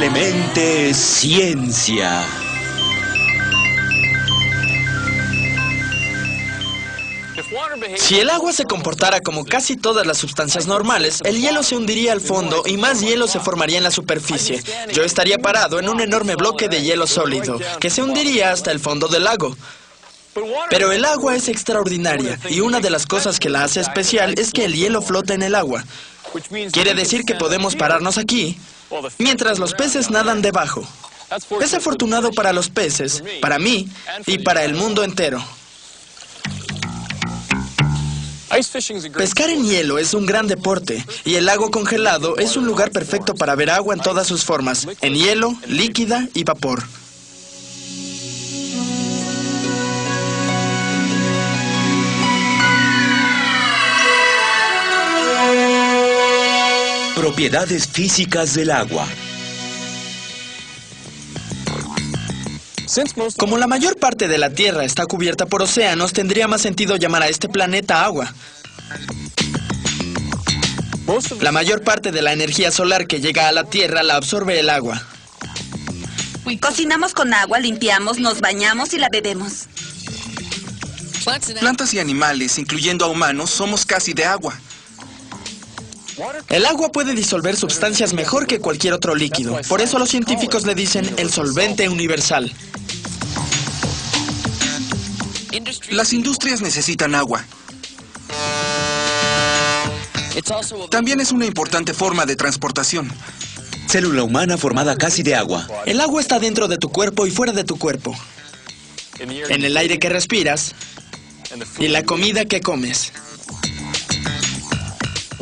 Simplemente ciencia. Si el agua se comportara como casi todas las sustancias normales, el hielo se hundiría al fondo y más hielo se formaría en la superficie. Yo estaría parado en un enorme bloque de hielo sólido, que se hundiría hasta el fondo del lago. Pero el agua es extraordinaria, y una de las cosas que la hace especial es que el hielo flota en el agua. Quiere decir que podemos pararnos aquí, mientras los peces nadan debajo. Es afortunado para los peces, para mí y para el mundo entero. Pescar en hielo es un gran deporte, y el lago congelado es un lugar perfecto para ver agua en todas sus formas, en hielo, líquida y vapor. Propiedades físicas del agua. Como la mayor parte de la Tierra está cubierta por océanos, tendría más sentido llamar a este planeta agua. La mayor parte de la energía solar que llega a la Tierra la absorbe el agua. Cocinamos con agua, limpiamos, nos bañamos y la bebemos. Plantas y animales, incluyendo a humanos, somos casi de agua. El agua puede disolver sustancias mejor que cualquier otro líquido. Por eso los científicos le dicen el solvente universal. Las industrias necesitan agua. También es una importante forma de transportación. Célula humana formada casi de agua. El agua está dentro de tu cuerpo y fuera de tu cuerpo. En el aire que respiras y la comida que comes.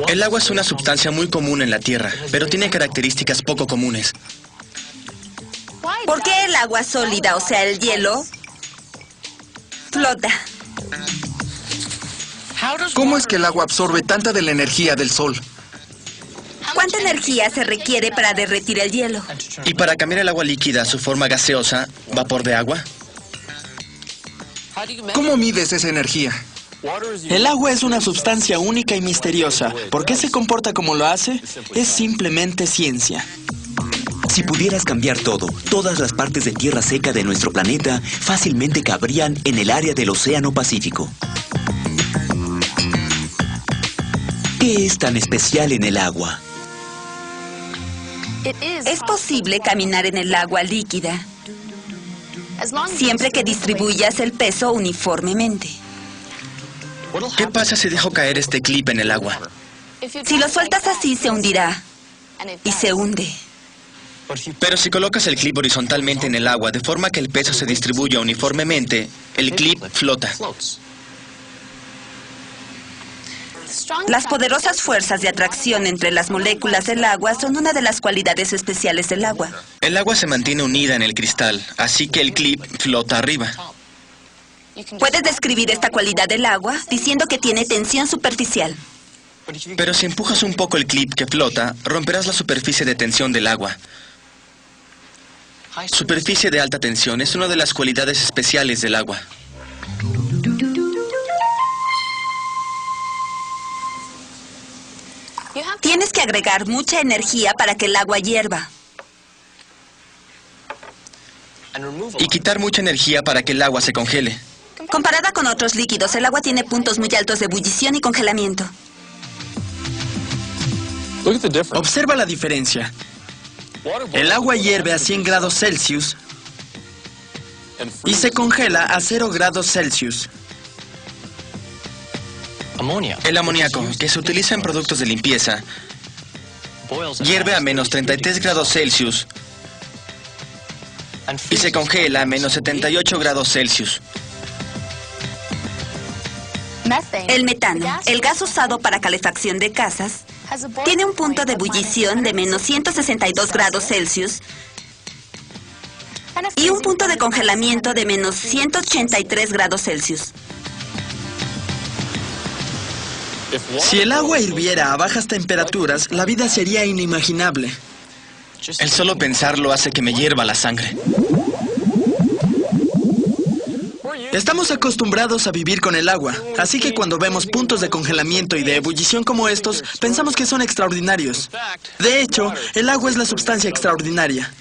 El agua es una sustancia muy común en la Tierra, pero tiene características poco comunes. ¿Por qué el agua sólida, o sea, el hielo, flota? ¿Cómo es que el agua absorbe tanta de la energía del sol? ¿Cuánta energía se requiere para derretir el hielo? Y para cambiar el agua líquida a su forma gaseosa, ¿vapor de agua? ¿Cómo mides esa energía? El agua es una sustancia única y misteriosa. ¿Por qué se comporta como lo hace? Es simplemente ciencia. Si pudieras cambiar todo, todas las partes de tierra seca de nuestro planeta fácilmente cabrían en el área del Océano Pacífico. ¿Qué es tan especial en el agua? Es posible caminar en el agua líquida, siempre que distribuyas el peso uniformemente. ¿Qué pasa si dejo caer este clip en el agua? Si lo sueltas así, se hundirá. Y se hunde. Pero si colocas el clip horizontalmente en el agua de forma que el peso se distribuya uniformemente, el clip flota. Las poderosas fuerzas de atracción entre las moléculas del agua son una de las cualidades especiales del agua. El agua se mantiene unida en el cristal, así que el clip flota arriba. Puedes describir esta cualidad del agua diciendo que tiene tensión superficial. Pero si empujas un poco el clip que flota, romperás la superficie de tensión del agua. Superficie de alta tensión es una de las cualidades especiales del agua. Tienes que agregar mucha energía para que el agua hierva. Y quitar mucha energía para que el agua se congele. Comparada con otros líquidos, el agua tiene puntos muy altos de ebullición y congelamiento. Observa la diferencia. El agua hierve a 100 grados Celsius y se congela a 0 grados Celsius. El amoníaco, que se utiliza en productos de limpieza, hierve a menos 33 grados Celsius y se congela a menos 78 grados Celsius. El metano, el gas usado para calefacción de casas, tiene un punto de ebullición de menos 162 grados Celsius y un punto de congelamiento de menos 183 grados Celsius. Si el agua hirviera a bajas temperaturas, la vida sería inimaginable. El solo pensarlo hace que me hierva la sangre. Estamos acostumbrados a vivir con el agua, así que cuando vemos puntos de congelamiento y de ebullición como estos, pensamos que son extraordinarios. De hecho, el agua es la sustancia extraordinaria.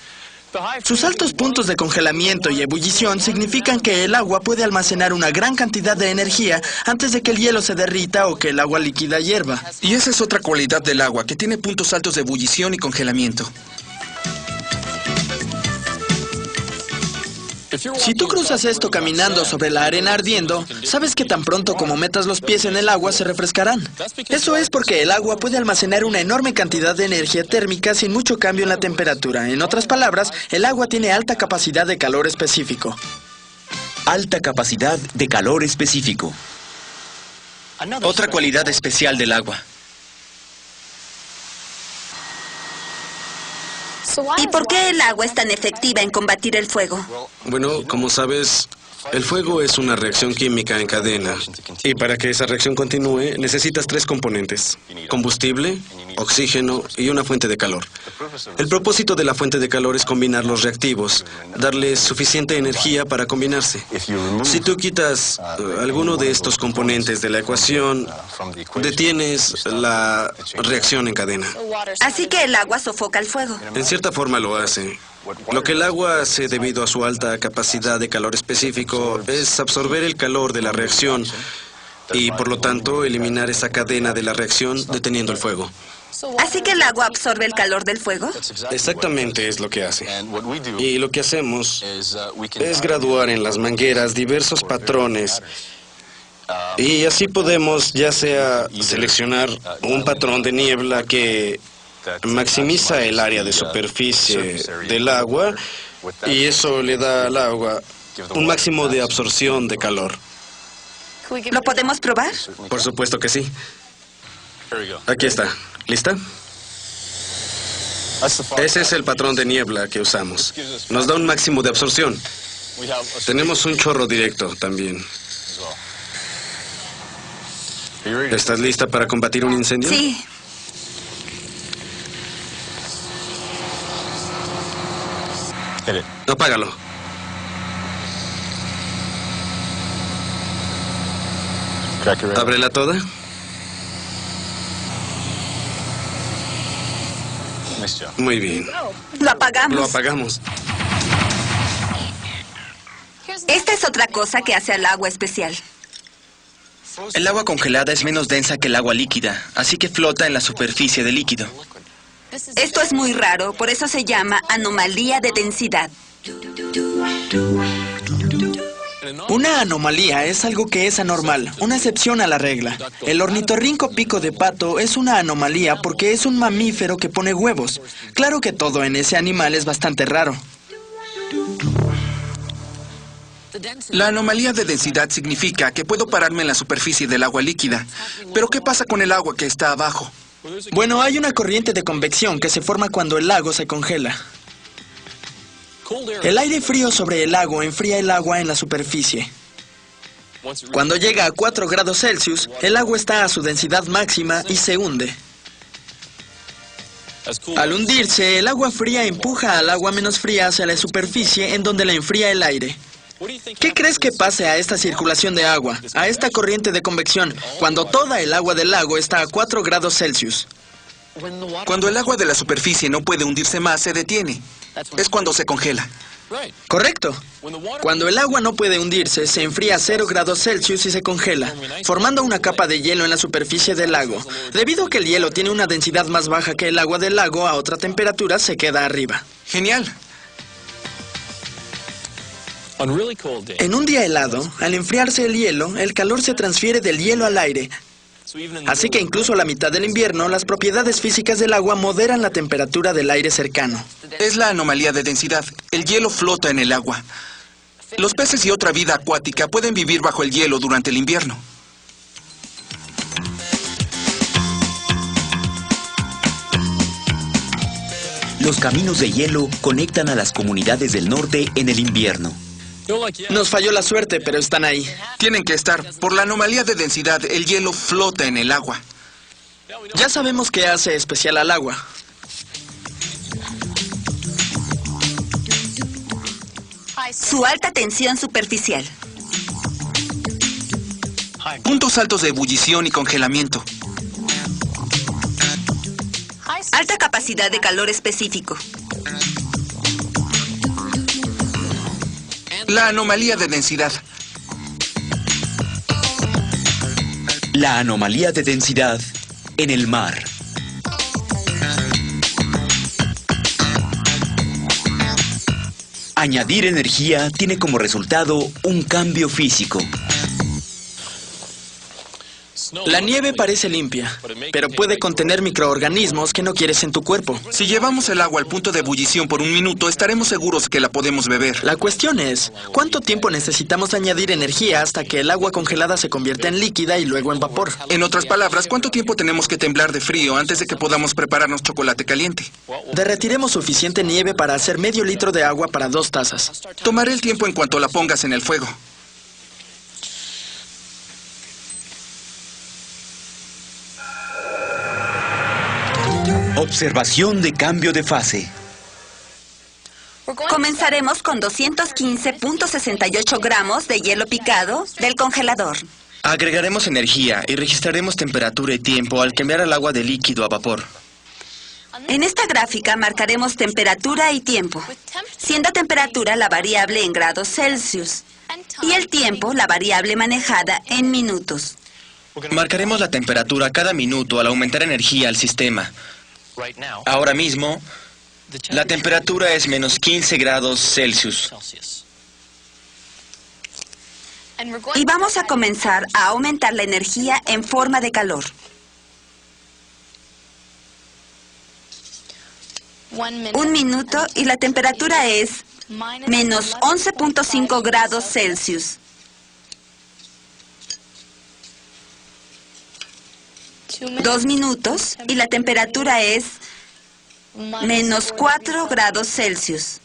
Sus altos puntos de congelamiento y ebullición significan que el agua puede almacenar una gran cantidad de energía antes de que el hielo se derrita o que el agua líquida hierva. Y esa es otra cualidad del agua, que tiene puntos altos de ebullición y congelamiento. Si tú cruzas esto caminando sobre la arena ardiendo, sabes que tan pronto como metas los pies en el agua se refrescarán. Eso es porque el agua puede almacenar una enorme cantidad de energía térmica sin mucho cambio en la temperatura. En otras palabras, el agua tiene alta capacidad de calor específico. Alta capacidad de calor específico. Otra cualidad especial del agua. ¿Y por qué el agua es tan efectiva en combatir el fuego? Bueno, como sabes, el fuego es una reacción química en cadena. Y para que esa reacción continúe, necesitas 3 componentes: combustible, oxígeno y una fuente de calor. El propósito de la fuente de calor es combinar los reactivos, darles suficiente energía para combinarse. Si tú quitas alguno de estos componentes de la ecuación, detienes la reacción en cadena. Así que el agua sofoca el fuego. En cierta forma lo hace. Lo que el agua hace debido a su alta capacidad de calor específico es absorber el calor de la reacción y, por lo tanto, eliminar esa cadena de la reacción deteniendo el fuego. ¿Así que el agua absorbe el calor del fuego? Exactamente es lo que hace. Y lo que hacemos es graduar en las mangueras diversos patrones. Y así podemos ya sea seleccionar un patrón de niebla que maximiza el área de superficie del agua y eso le da al agua un máximo de absorción de calor. ¿Lo podemos probar? Por supuesto que sí. Aquí está. ¿Lista? Ese es el patrón de niebla que usamos. Nos da un máximo de absorción. Tenemos un chorro directo también. ¿Estás lista para combatir un incendio? Sí. Apágalo. Ábrela toda. Muy bien. Lo apagamos. Lo apagamos. Esta es otra cosa que hace al agua especial. El agua congelada es menos densa que el agua líquida, así que flota en la superficie del líquido. Esto es muy raro, por eso se llama anomalía de densidad. Una anomalía es algo que es anormal, una excepción a la regla. El ornitorrinco pico de pato es una anomalía porque es un mamífero que pone huevos. Claro que todo en ese animal es bastante raro. La anomalía de densidad significa que puedo pararme en la superficie del agua líquida. Pero ¿qué pasa con el agua que está abajo? Bueno, hay una corriente de convección que se forma cuando el lago se congela. El aire frío sobre el lago enfría el agua en la superficie. Cuando llega a 4 grados Celsius, el agua está a su densidad máxima y se hunde. Al hundirse, el agua fría empuja al agua menos fría hacia la superficie en donde la enfría el aire. ¿Qué crees que pase a esta circulación de agua, a esta corriente de convección, cuando toda el agua del lago está a 4 grados Celsius? Cuando el agua de la superficie no puede hundirse más, se detiene. Es cuando se congela. Correcto. Cuando el agua no puede hundirse, se enfría a 0 grados Celsius y se congela, formando una capa de hielo en la superficie del lago. Debido a que el hielo tiene una densidad más baja que el agua del lago, a otra temperatura se queda arriba. Genial. En un día helado, al enfriarse el hielo, el calor se transfiere del hielo al aire. Así que incluso a la mitad del invierno, las propiedades físicas del agua moderan la temperatura del aire cercano. Es la anomalía de densidad. El hielo flota en el agua. Los peces y otra vida acuática pueden vivir bajo el hielo durante el invierno. Los caminos de hielo conectan a las comunidades del norte en el invierno. Nos falló la suerte, pero están ahí. Tienen que estar. Por la anomalía de densidad, el hielo flota en el agua. Ya sabemos qué hace especial al agua. Su alta tensión superficial. Puntos altos de ebullición y congelamiento. Alta capacidad de calor específico. La anomalía de densidad. La anomalía de densidad en el mar. Añadir energía tiene como resultado un cambio físico. La nieve parece limpia, pero puede contener microorganismos que no quieres en tu cuerpo. Si llevamos el agua al punto de ebullición por un minuto, estaremos seguros que la podemos beber. La cuestión es, ¿cuánto tiempo necesitamos añadir energía hasta que el agua congelada se convierta en líquida y luego en vapor? En otras palabras, ¿cuánto tiempo tenemos que temblar de frío antes de que podamos prepararnos chocolate caliente? Derretiremos suficiente nieve para hacer medio litro de agua para 2 tazas. Tomaré el tiempo en cuanto la pongas en el fuego. Observación de cambio de fase. Comenzaremos con 215.68 gramos de hielo picado del congelador. Agregaremos energía y registraremos temperatura y tiempo al cambiar el agua de líquido a vapor. En esta gráfica marcaremos temperatura y tiempo, siendo temperatura la variable en grados Celsius y el tiempo la variable manejada en minutos. Marcaremos la temperatura cada minuto al aumentar energía al sistema. Ahora mismo, la temperatura es menos 15 grados Celsius. Y vamos a comenzar a aumentar la energía en forma de calor. 1 minuto y la temperatura es menos 11.5 grados Celsius. 2 minutos y la temperatura es menos 4 grados Celsius.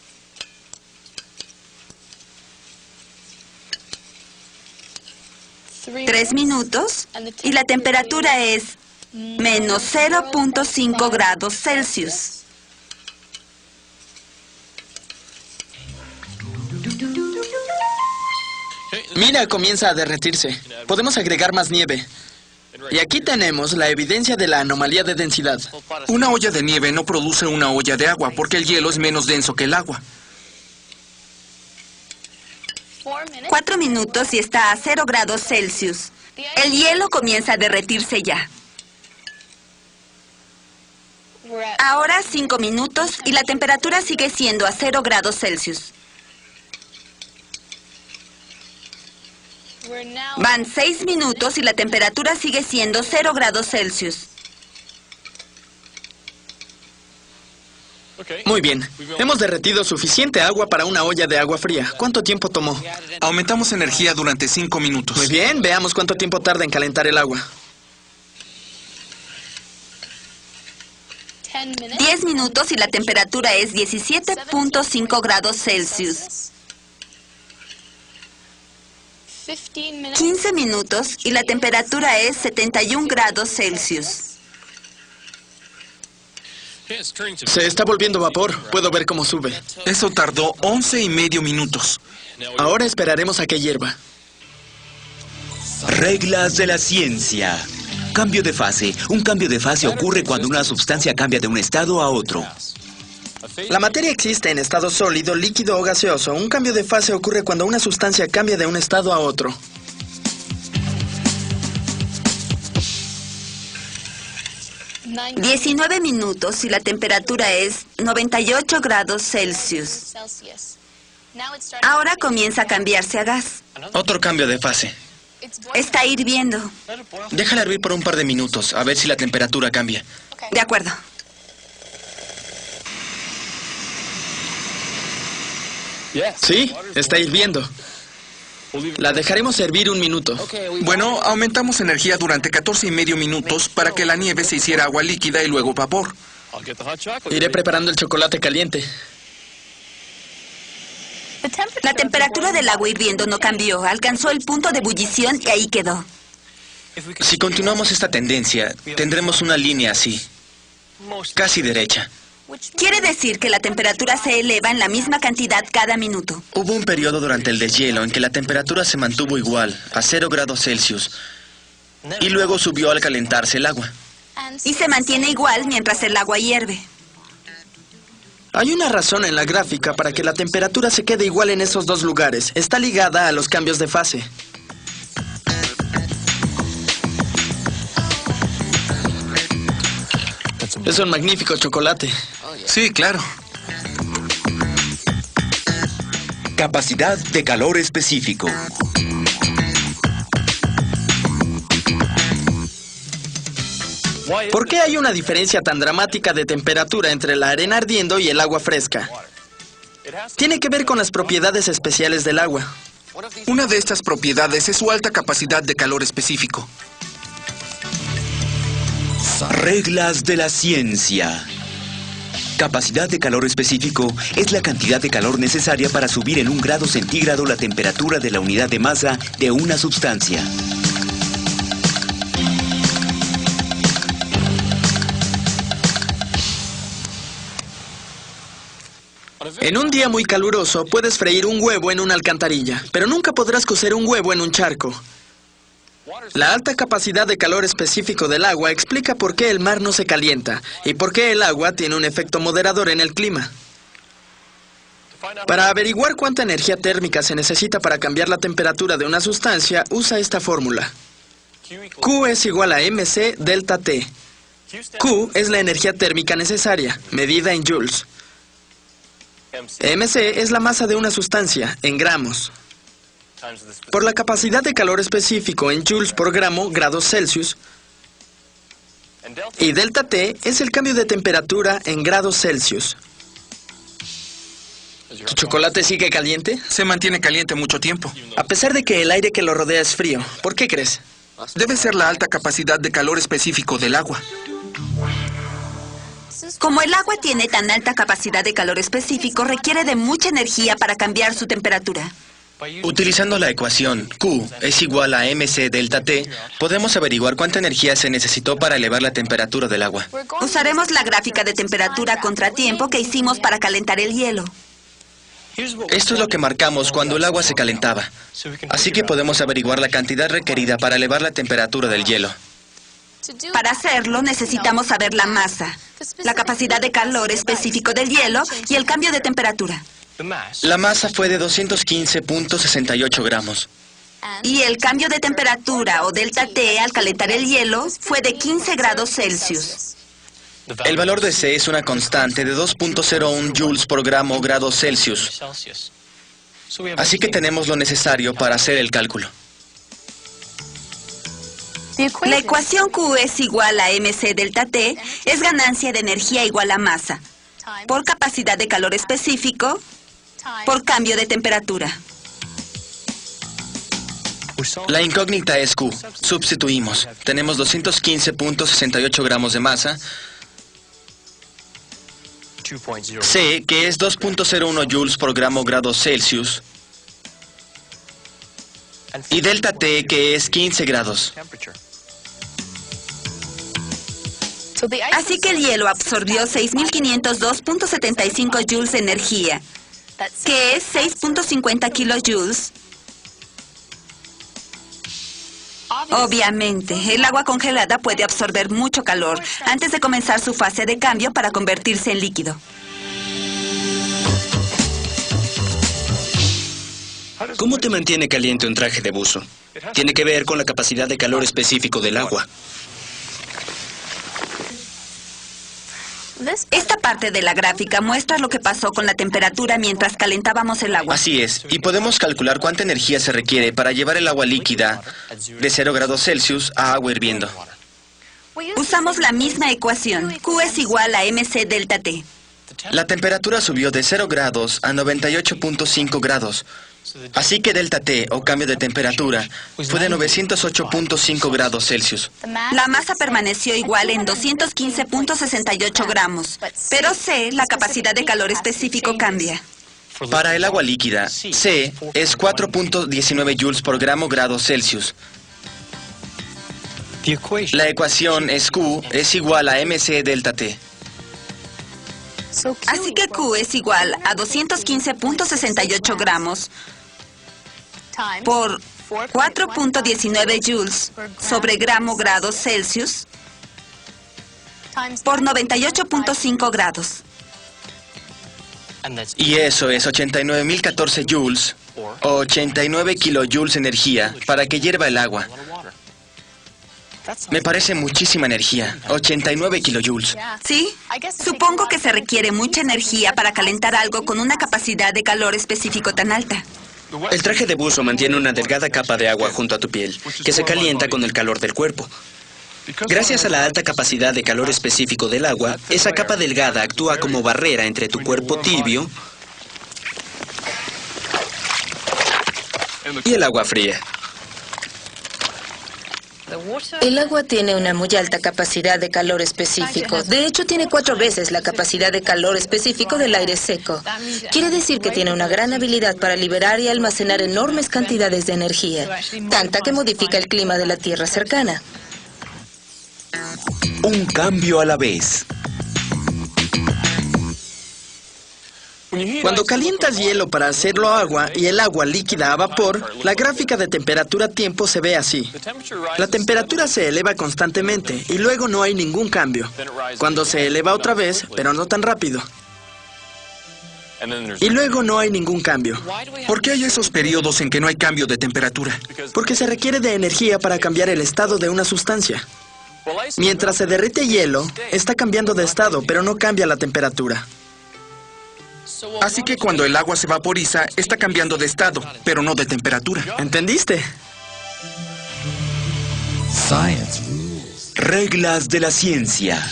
3 minutos y la temperatura es menos 0.5 grados Celsius. Mira, comienza a derretirse. Podemos agregar más nieve. Y aquí tenemos la evidencia de la anomalía de densidad. Una olla de nieve no produce una olla de agua porque el hielo es menos denso que el agua. 4 minutos y está a 0 grados Celsius. El hielo comienza a derretirse ya. Ahora 5 minutos y la temperatura sigue siendo a 0 grados Celsius. Van 6 minutos y la temperatura sigue siendo 0 grados Celsius. Muy bien. Hemos derretido suficiente agua para una olla de agua fría. ¿Cuánto tiempo tomó? Aumentamos energía durante 5 minutos. Muy bien, veamos cuánto tiempo tarda en calentar el agua. 10 minutos y la temperatura es 17.5 grados Celsius. 15 minutos y la temperatura es 71 grados Celsius. Se está volviendo vapor. Puedo ver cómo sube. Eso tardó 11,5 minutos. Ahora esperaremos a que hierva. Reglas de la ciencia. Cambio de fase. Un cambio de fase ocurre cuando una sustancia cambia de un estado a otro. La materia existe en estado sólido, líquido o gaseoso. Un cambio de fase ocurre cuando una sustancia cambia de un estado a otro. — 19 minutos y la temperatura es 98 grados Celsius. Ahora comienza a cambiarse a gas. Otro cambio de fase. Está hirviendo. Déjala hervir por un par de minutos, a ver si la temperatura cambia. De acuerdo. Sí, está hirviendo. La dejaremos hervir 1 minuto. Bueno, aumentamos energía durante 14,5 minutos para que la nieve se hiciera agua líquida y luego vapor. Iré preparando el chocolate caliente. La temperatura del agua hirviendo no cambió. Alcanzó el punto de ebullición y ahí quedó. Si continuamos esta tendencia, tendremos una línea así, casi derecha. Quiere decir que la temperatura se eleva en la misma cantidad cada minuto. Hubo un periodo durante el deshielo en que la temperatura se mantuvo igual, a 0 grados Celsius, y luego subió al calentarse el agua. Y se mantiene igual mientras el agua hierve. Hay una razón en la gráfica para que la temperatura se quede igual en esos dos lugares. Está ligada a los cambios de fase. Es un magnífico chocolate. Sí, claro. Capacidad de calor específico. ¿Por qué hay una diferencia tan dramática de temperatura entre la arena ardiendo y el agua fresca? Tiene que ver con las propiedades especiales del agua. Una de estas propiedades es su alta capacidad de calor específico. Reglas de la ciencia. Capacidad de calor específico es la cantidad de calor necesaria para subir en 1 grado centígrado la temperatura de la unidad de masa de una sustancia. En un día muy caluroso puedes freír un huevo en una alcantarilla, pero nunca podrás cocer un huevo en un charco. La alta capacidad de calor específico del agua explica por qué el mar no se calienta y por qué el agua tiene un efecto moderador en el clima. Para averiguar cuánta energía térmica se necesita para cambiar la temperatura de una sustancia, usa esta fórmula. Q es igual a mc delta T. Q es la energía térmica necesaria, medida en joules. mc es la masa de una sustancia, en gramos. Por la capacidad de calor específico en joules por gramo, grados Celsius. Y delta T es el cambio de temperatura en grados Celsius. ¿Tu chocolate sigue caliente? Se mantiene caliente mucho tiempo. A pesar de que el aire que lo rodea es frío, ¿por qué crees? Debe ser la alta capacidad de calor específico del agua. Como el agua tiene tan alta capacidad de calor específico, requiere de mucha energía para cambiar su temperatura. Utilizando la ecuación Q es igual a mc delta T, podemos averiguar cuánta energía se necesitó para elevar la temperatura del agua. Usaremos la gráfica de temperatura contratiempo que hicimos para calentar el hielo. Esto es lo que marcamos cuando el agua se calentaba. Así que podemos averiguar la cantidad requerida para elevar la temperatura del hielo. Para hacerlo, necesitamos saber la masa, la capacidad de calor específico del hielo y el cambio de temperatura. La masa fue de 215.68 gramos. Y el cambio de temperatura, o delta T, al calentar el hielo, fue de 15 grados Celsius. El valor de C es una constante de 2.01 joules por gramo grados Celsius. Así que tenemos lo necesario para hacer el cálculo. La ecuación Q es igual a mc delta T, es ganancia de energía igual a masa, por capacidad de calor específico, por cambio de temperatura. La incógnita es Q. Sustituimos. Tenemos 215.68 gramos de masa. C, que es 2.01 joules por gramo grados Celsius. Y delta T, que es 15 grados. Así que el hielo absorbió 6.502.75 joules de energía, que es 6.50 kilojoules. Obviamente, el agua congelada puede absorber mucho calor antes de comenzar su fase de cambio para convertirse en líquido. ¿Cómo te mantiene caliente un traje de buzo? Tiene que ver con la capacidad de calor específico del agua. Esta parte de la gráfica muestra lo que pasó con la temperatura mientras calentábamos el agua. Así es, y podemos calcular cuánta energía se requiere para llevar el agua líquida de 0 grados Celsius a agua hirviendo. Usamos la misma ecuación. Q es igual a mc delta T. La temperatura subió de 0 grados a 98.5 grados. Así que delta T, o cambio de temperatura, fue de 908.5 grados Celsius. La masa permaneció igual en 215.68 gramos, pero C, la capacidad de calor específico, cambia. Para el agua líquida, C es 4.19 joules por gramo grados Celsius. La ecuación es Q es igual a mc delta T. Así que Q es igual a 215.68 gramos por 4.19 joules sobre gramo grados Celsius por 98.5 grados. Y eso es 89.014 joules o 89 kilojoules de energía para que hierva el agua. Me parece muchísima energía, 89 kilojoules. Sí, supongo que se requiere mucha energía para calentar algo con una capacidad de calor específico tan alta. El traje de buzo mantiene una delgada capa de agua junto a tu piel, que se calienta con el calor del cuerpo. Gracias a la alta capacidad de calor específico del agua, esa capa delgada actúa como barrera entre tu cuerpo tibio y el agua fría. El agua tiene una muy alta capacidad de calor específico. De hecho, tiene 4 veces la capacidad de calor específico del aire seco. Quiere decir que tiene una gran habilidad para liberar y almacenar enormes cantidades de energía, tanta que modifica el clima de la Tierra cercana. Un cambio a la vez. Cuando calientas hielo para hacerlo agua y el agua líquida a vapor, la gráfica de temperatura-tiempo se ve así. La temperatura se eleva constantemente y luego no hay ningún cambio. Cuando se eleva otra vez, pero no tan rápido. Y luego no hay ningún cambio. ¿Por qué hay esos periodos en que no hay cambio de temperatura? Porque se requiere de energía para cambiar el estado de una sustancia. Mientras se derrite hielo, está cambiando de estado, pero no cambia la temperatura. Así que cuando el agua se vaporiza, está cambiando de estado, pero no de temperatura. ¿Entendiste? Reglas de la ciencia.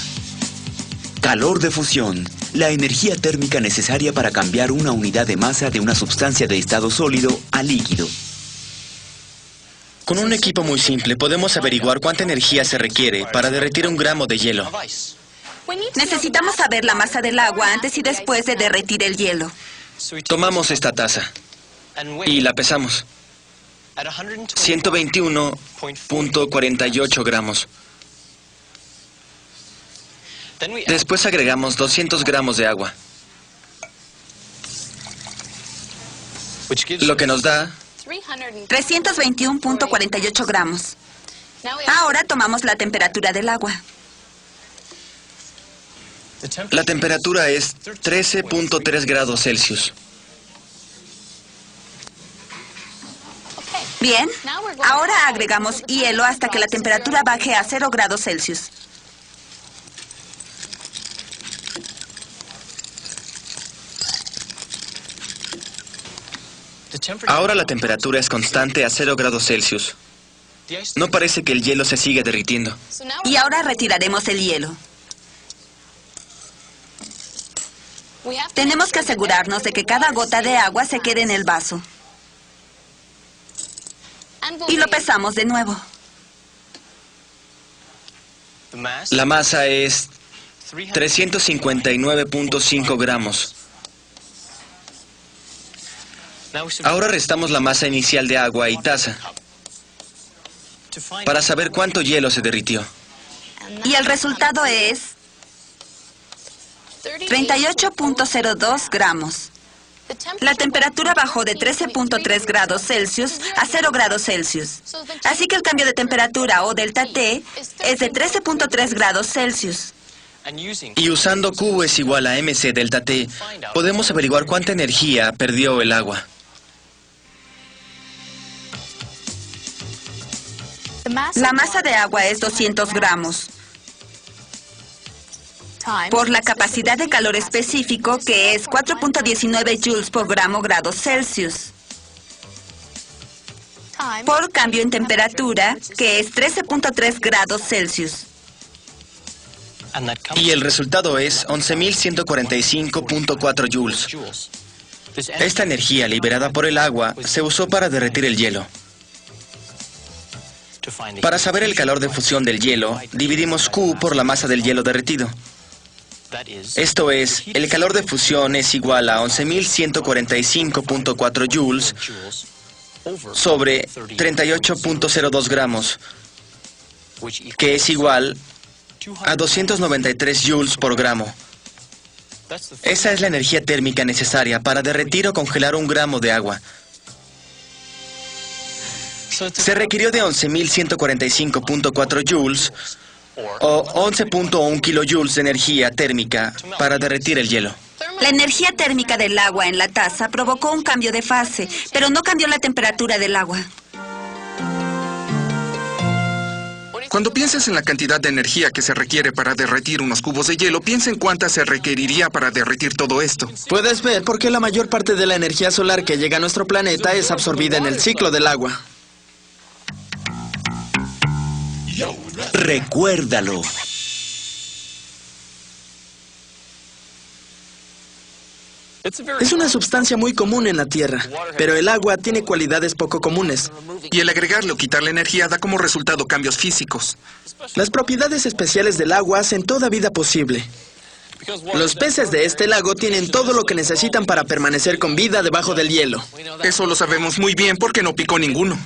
Calor de fusión. La energía térmica necesaria para cambiar una unidad de masa de una sustancia de estado sólido a líquido. Con un equipo muy simple podemos averiguar cuánta energía se requiere para derretir un gramo de hielo. Necesitamos saber la masa del agua antes y después de derretir el hielo. Tomamos esta taza y la pesamos. 121.48 gramos. Después agregamos 200 gramos de agua, lo que nos da 321.48 gramos. Ahora tomamos la temperatura del agua. La temperatura es 13.3 grados Celsius. Bien, ahora agregamos hielo hasta que la temperatura baje a 0 grados Celsius. Ahora la temperatura es constante a 0 grados Celsius. No parece que el hielo se siga derritiendo. Y ahora retiraremos el hielo. Tenemos que asegurarnos de que cada gota de agua se quede en el vaso. Y lo pesamos de nuevo. La masa es 359.5 gramos. Ahora restamos la masa inicial de agua y taza para saber cuánto hielo se derritió. Y el resultado es 38.02 gramos. La temperatura bajó de 13.3 grados Celsius a 0 grados Celsius. Así que el cambio de temperatura, o delta T, es de 13.3 grados Celsius. Y usando Q es igual a mc delta T, podemos averiguar cuánta energía perdió el agua. La masa de agua es 200 gramos. Por la capacidad de calor específico, que es 4.19 joules por gramo grados Celsius. Por cambio en temperatura, que es 13.3 grados Celsius. Y el resultado es 11.145.4 joules. Esta energía liberada por el agua se usó para derretir el hielo. Para saber el calor de fusión del hielo, dividimos Q por la masa del hielo derretido. Esto es, el calor de fusión es igual a 11.145.4 joules sobre 38.02 gramos, que es igual a 293 joules por gramo. Esa es la energía térmica necesaria para derretir o congelar 1 gramo de agua. Se requirió de 11.145.4 joules o 11.1 kilojoules de energía térmica para derretir el hielo. La energía térmica del agua en la taza provocó un cambio de fase, pero no cambió la temperatura del agua. Cuando pienses en la cantidad de energía que se requiere para derretir unos cubos de hielo, piensa en cuánta se requeriría para derretir todo esto. Puedes ver por qué la mayor parte de la energía solar que llega a nuestro planeta es absorbida en el ciclo del agua. Recuérdalo. Es una sustancia muy común en la Tierra, pero el agua tiene cualidades poco comunes. Y el agregarle o quitarle energía da como resultado cambios físicos. Las propiedades especiales del agua hacen toda vida posible. Los peces de este lago tienen todo lo que necesitan para permanecer con vida debajo del hielo. Eso lo sabemos muy bien porque no picó ninguno.